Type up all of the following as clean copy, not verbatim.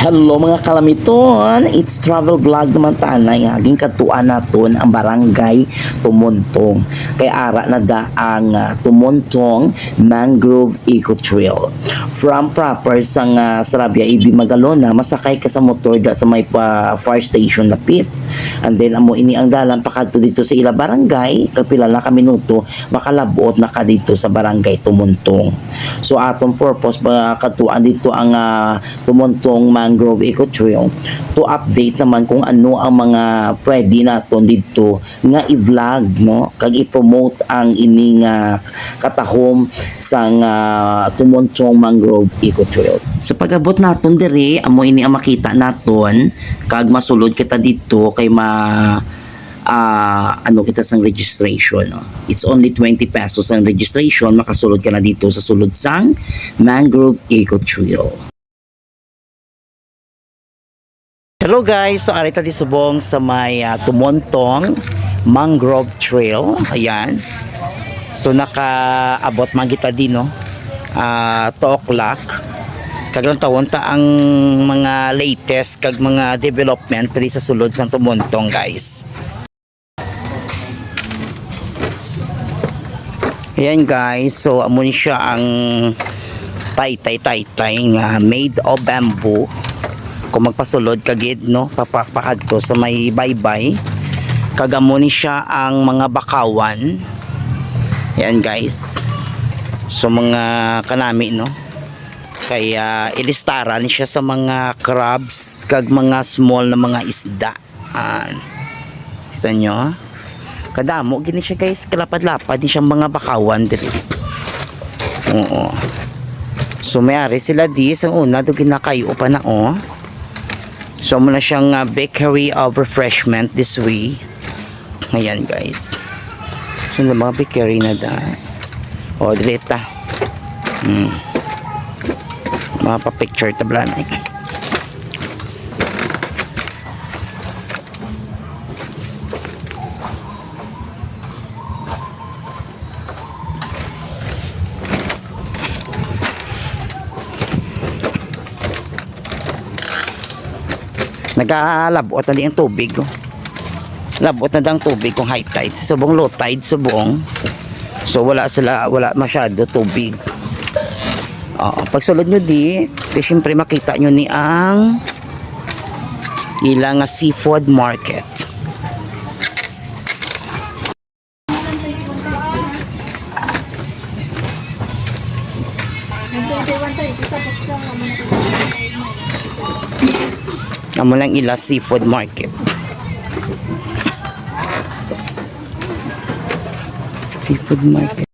Hello mga kalamiton, it's travel vlog naman tanay. Haging katuan naton ang barangay Tumuntong. Kay ara na da ang Tumuntong Mangrove Eco Trail. From proper sang Sarabia Ibi Magalona, masakay ka sa motor da sa may fire station lapit. And then amo ini ang dalan pakadto dito sa ila barangay, kapila lang ka minuto makalabot na ka dito sa barangay Tumuntong. So atong purpose ba katuan dito ang Tumuntong Mangrove Eco Trail to update naman kung ano ang mga pwede naton dito nga i-vlog, no, kag i-promote ang ining katahom sang Tumuntong Mangrove Eco Trail. Sa pag-abot naton diri amo ini ang makita naton kag masulod kita dito kay ano kita sang registration, no? It's only 20 pesos ang registration, makasulod ka na dito sa sulod sang Mangrove Eco Trail. Hello guys, so arita di subong sa may Tumuntong Mangrove Trail. Ayan. So nakaabot man kita din, no. 2 o'clock. Kaglang tawon ta ang mga latest kag mga development diri sa sulod sang Tumuntong, guys. Ayan guys, so amo ni siya ang taytay nga made of bamboo. Kung magpasulod kagid, no, papakpakad to sa may baybay, kagamo ni siya ang mga bakawan. Ayan guys, so mga kanami, no, kaya ilistara ni siya sa mga crabs kag mga small na mga isda. Kita nyo, kadamo gini siya guys, kalapad-lapad ni siya mga bakawan diri. Oo. So mayari sila di sa una do ginakayo pa na, oh. So muna siyang bakery of refreshment this way. Ayan guys. So mga bakery na da. O dilita. Mga pa-picture tablan. Nagalabot na din ang tubig, oh. Labot na dang tubig kung high tide. Subong low tide, subong. So wala masyado tubig. Pag sulod nyo di siyempre makita nyo ni ang ilang seafood market. Amo lang ila seafood market. Seafood market.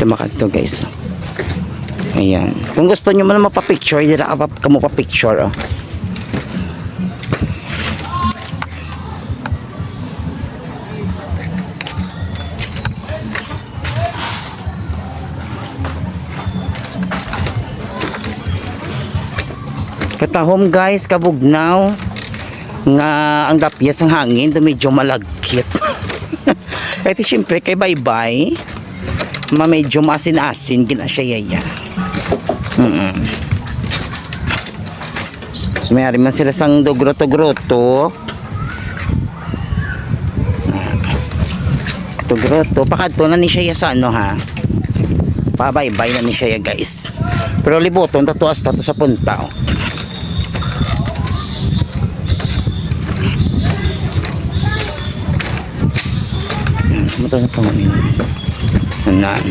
Makadto guys. Ayan. Kung gusto nyo man mapapicture, dila ka mo pa-picture, oh. Katahom guys, kabugnaw nga ang dapyas ang hangin, medyo malagkit. Kaya siyempre kay bye-bye medyo masin-asin gina siya yaya. So mayari man sila sang groto-groto. Groto pakadto na ni siya sa ano, ha. Pabay-bay na ni siya guys. Pero liboton tatuas tato sa punta, oh. Ito na pamanin. Nan.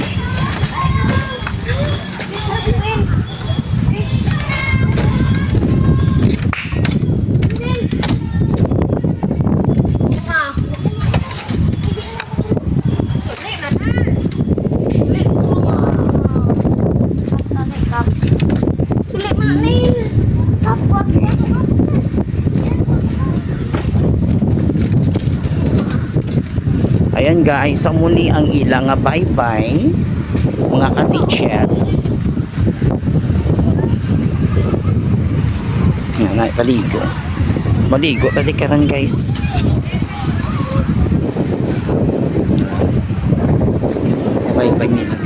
Ayan guys, sa muni ang ilang nga bye-bye mga ka-teachers. Nga, paligo. Maligo tadi karan guys. Bye-bye nila.